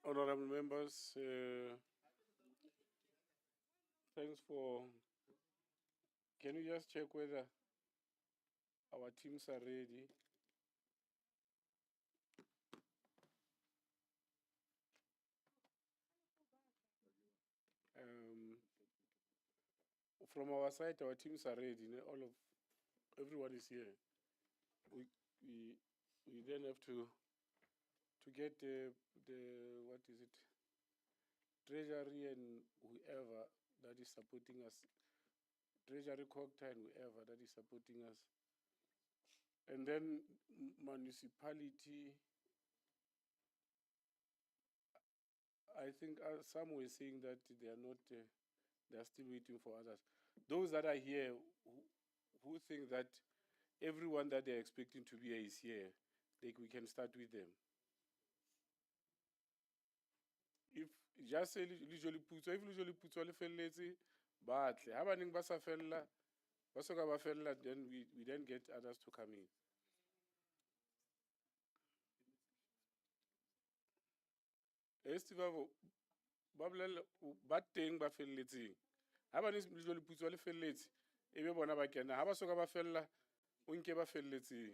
Honorable members, thanks for. Can you just check whether our teams are ready? Um, from our side, our teams are ready. Everyone is here. We we we then have to get the what is it? Treasury and whoever that is supporting us. Treasury Cocktail and whoever that is supporting us. And then municipality, I think some were saying that they are not, they are still waiting for others. Those that are here who think that everyone that they're expecting to be here is here, we can start with them. If just say Lejweleputswa, if Lejweleputswa le felletse, batle. Ha baneng ba sa fella, ba soka ba fella, then we then get others to come in. Estivavo, ba bolela ba teng ba felletseng. Ha ba ne Lejweleputswa le felletse, ebe bona ba kena. Ha ba soka ba fella, o nke ba felletseng.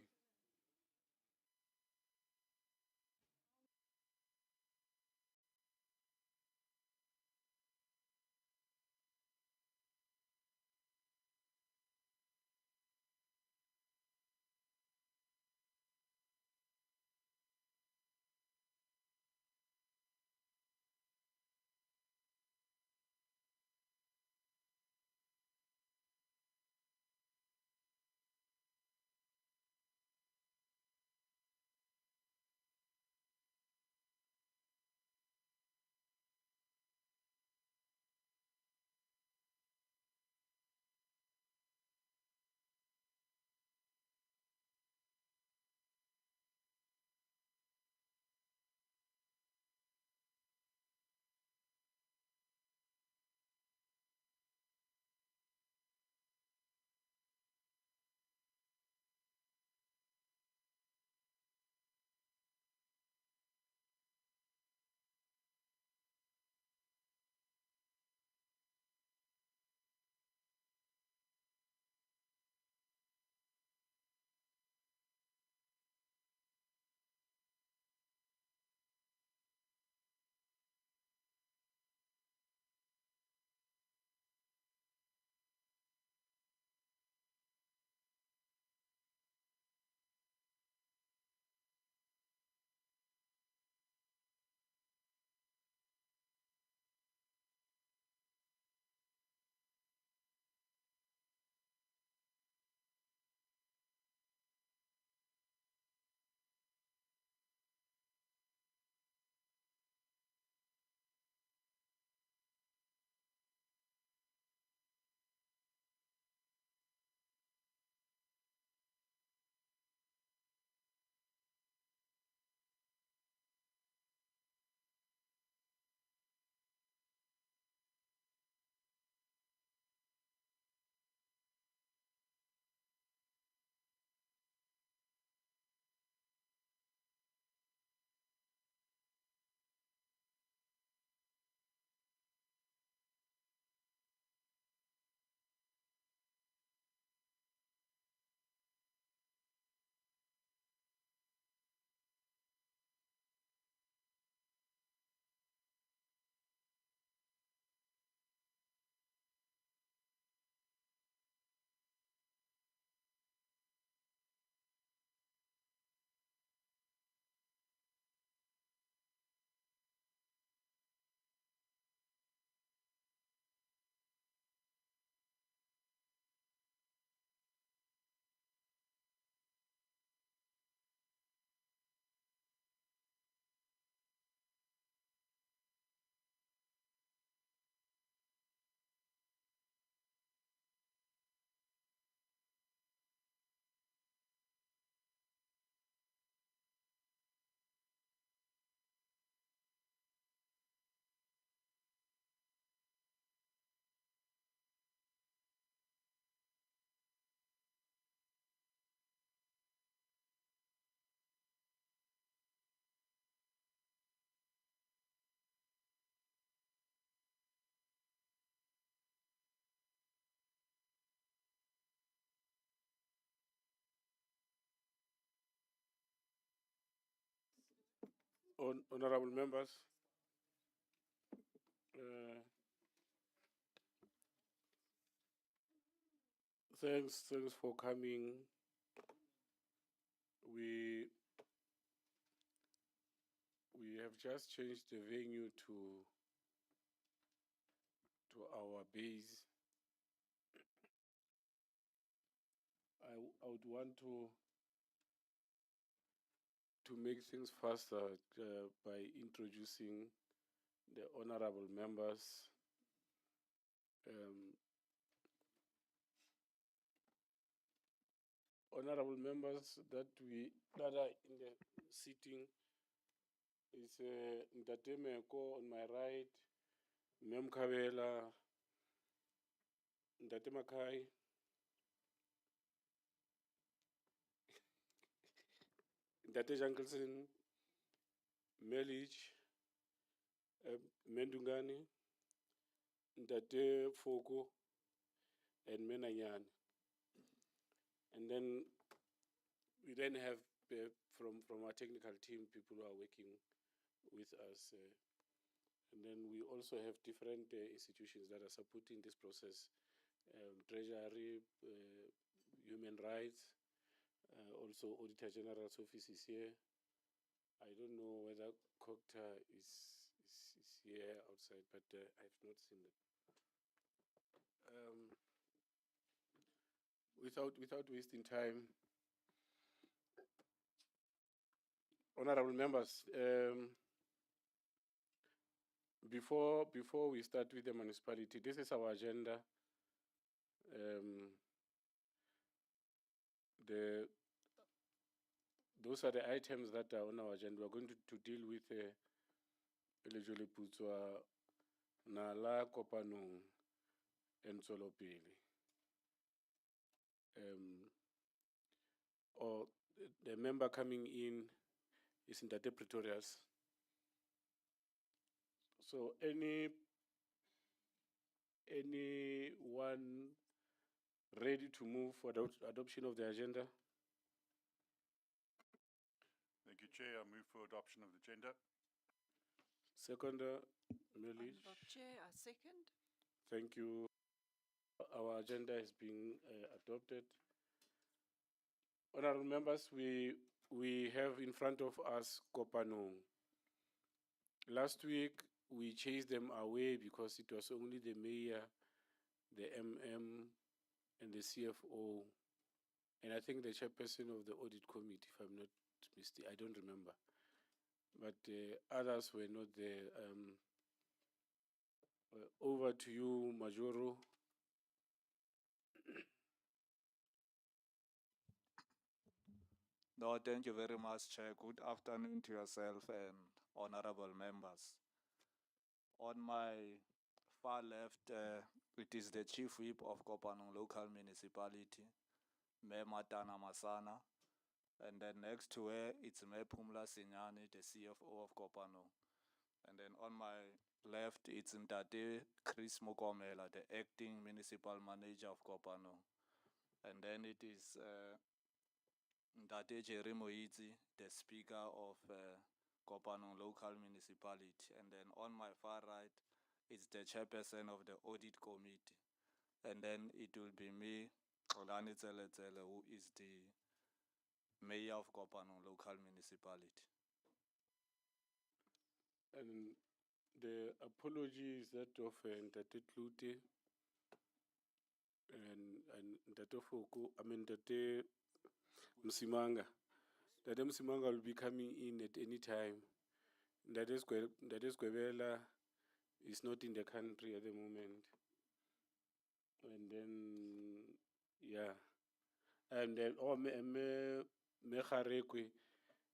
Honorable members, uh, thanks for coming. We have just changed the venue to our base. I would want to make things faster by introducing the honorable members. Honorable members that are in the sitting is Ntate Meko on my right, Mem Kabela, Ntate Makai, Ntate Jankelson, Melich, Mendungani, Ntate Foko, and Menanyani. And then we then have from our technical team people who are working with us. And then we also have different institutions that are supporting this process. Treasury, human rights, also Auditor General's office is here. I don't know whether Cocta is here outside, but I've not seen it. Without wasting time, honorable members, before we start with the municipality, this is our agenda. Those are the items that are on our agenda. We're going to deal with Lejweleputswa, Nala, Kopanong, and Tswelopele. Or the member coming in is Ntate Pretorius. So anyone ready to move for the adoption of the agenda? Thank you, Chair. I move for adoption of the agenda. Seconder, Melich. Chair, I second. Thank you. Our agenda is being adopted. Honorable members, we have in front of us Kopanong. Last week, we chased them away because it was only the mayor, the MM, and the CFO, and I think the chairperson of the audit committee, if I'm not mistaken, I don't remember. But others were not there. Over to you, Majoro. No, thank you very much, Chair. Good afternoon to yourself and honorable members. On my far left, it is the Chief Whip of Kopanong Local Municipality, Mayor Matana Masana. And then next to her, it's Mayor Pumla Sinyani, the CFO of Kopanong. And then on my left, it's Ntate Chris Mokomela, the Acting Municipal Manager of Kopanong. And then it is Ntate Jerry Moitzi, the Speaker of Kopanong Local Municipality. And then on my far right, it's the Chairperson of the Audit Committee. And then it will be me, Olani Tswelopele, who is the Mayor of Kopanong Local Municipality. And the apology is that of Ntate Klute and Ntate Foko, Ntate Msimanga. Ntate Msimanga will be coming in at any time. Ntate Skwebela is not in the country at the moment. And then, yeah. And then, Mekharekwe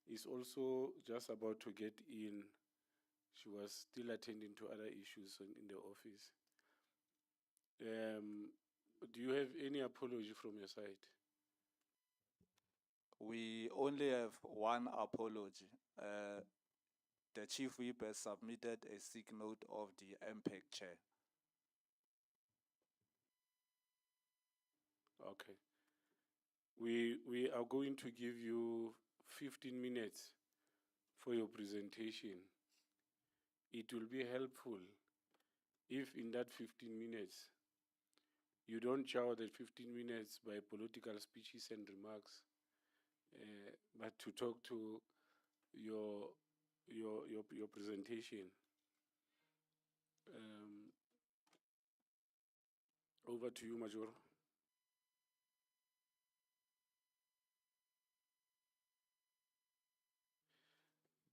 is also just about to get in. She was still attending to other issues in the office. Do you have any apology from your side? We only have one apology. The Chief Whip has submitted a sick note of the MPEC Chair. Okay. We are going to give you 15 minutes for your presentation. It will be helpful if in that 15 minutes, you don't chow the 15 minutes by political speeches and remarks, but to talk to your presentation. Over to you, Major.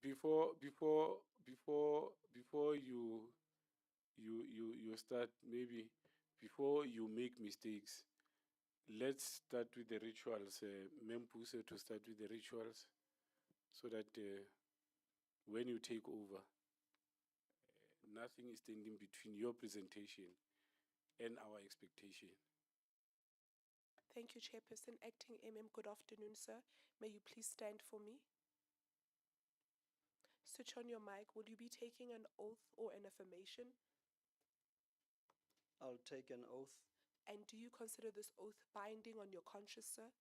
Before you start, maybe before you make mistakes, let's start with the rituals. Mempuse to start with the rituals, so that when you take over, nothing is standing between your presentation and our expectation. Thank you, Chairperson. Acting MM, good afternoon, sir. May you please stand for me? Switch on your mic. Will you be taking an oath or an affirmation? I'll take an oath. And do you consider this oath binding on your conscience, sir?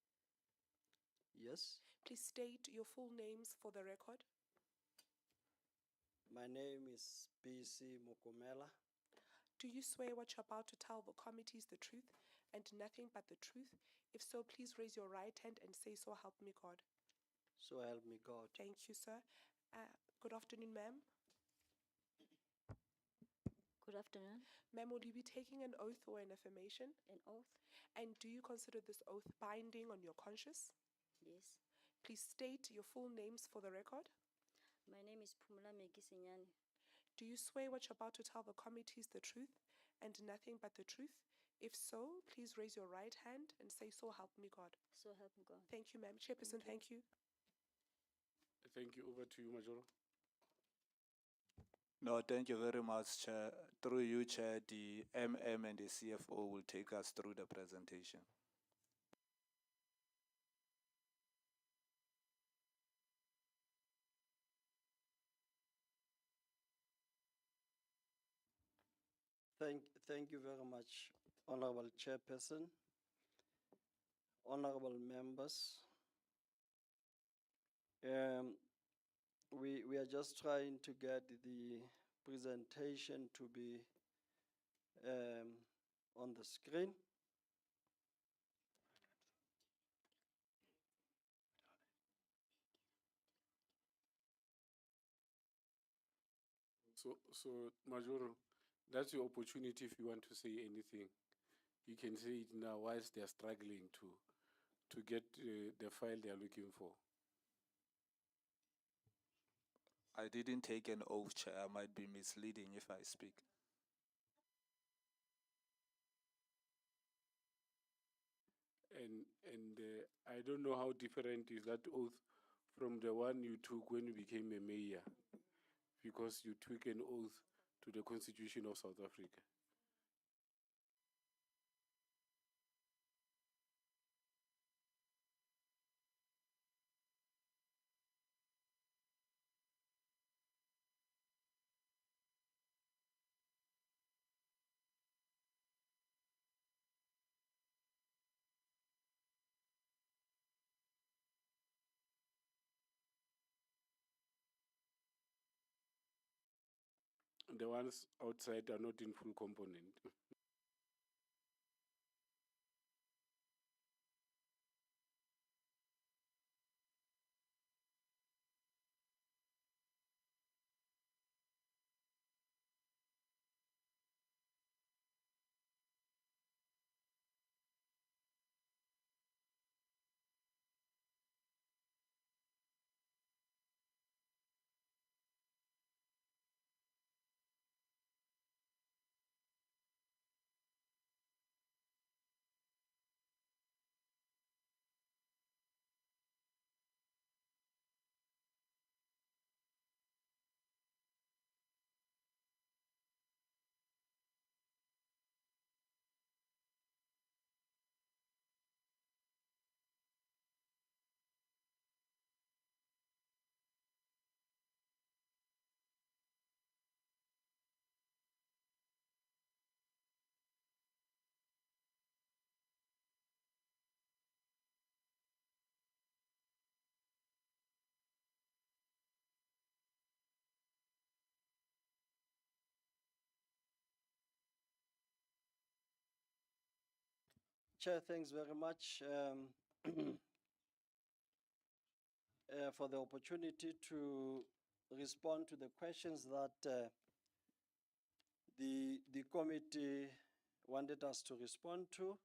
Yes. Please state your full names for the record. My name is BC Mokomela. Do you swear what you're about to tell the committees the truth and nothing but the truth? If so, please raise your right hand and say, "So help me God." So help me God. Thank you, sir. Good afternoon, ma'am. Good afternoon. Ma'am, will you be taking an oath or an affirmation? An oath? And do you consider this oath binding on your conscience? Yes. Please state your full names for the record. My name is Pumla Megisinyani. Do you swear what you're about to tell the committees the truth and nothing but the truth? If so, please raise your right hand and say, "So help me God." So help me God. Thank you, ma'am. Chairperson, thank you. Thank you. Over to you, Major. No, thank you very much, Chair. Through you, Chair, the MM and the CFO will take us through the presentation. Thank you very much, Honorable Chairperson, honorable members. We are just trying to get the presentation to be on the screen. So Major, that's your opportunity. If you want to say anything, you can say it now whilst they are struggling to get the file they are looking for. I didn't take an oath, Chair. I might be misleading if I speak. And I don't know how different is that oath from the one you took when you became a mayor, because you took an oath to the Constitution of South Africa. The ones outside are not in full component. Chair, thanks very much for the opportunity to respond to the questions that the committee wanted us to respond to.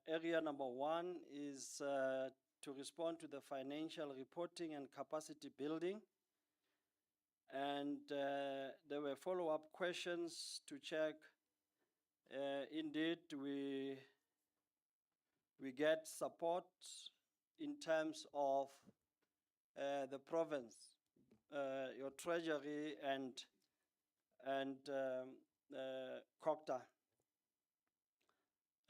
Area number one is to respond to the financial reporting and capacity building. And there were follow-up questions to check. Indeed, we get support in terms of the province, your treasury and COCTA.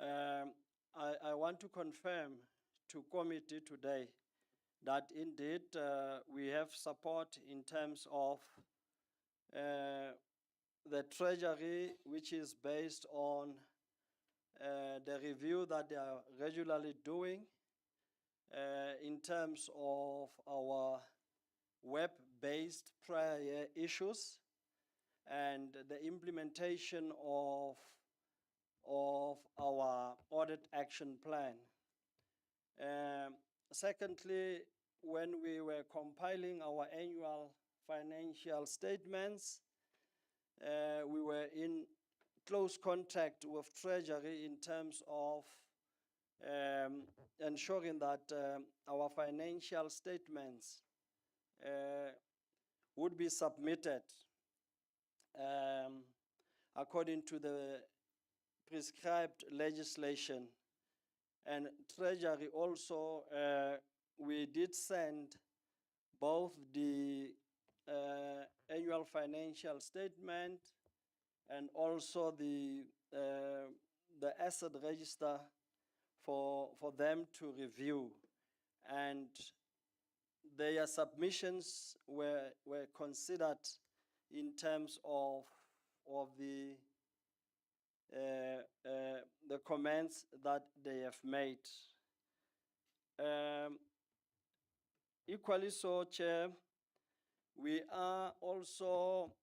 I want to confirm to committee today that indeed we have support in terms of the treasury, which is based on the review that they are regularly doing in terms of our web-based prior year issues and the implementation of our audit action plan. Secondly, when we were compiling our annual financial statements, we were in close contact with Treasury in terms of ensuring that our financial statements would be submitted according to the prescribed legislation. And Treasury also, we did send both the annual financial statement and also the asset register for them to review. And their submissions were considered in terms of the comments that they have made. Equally so, Chair, we are also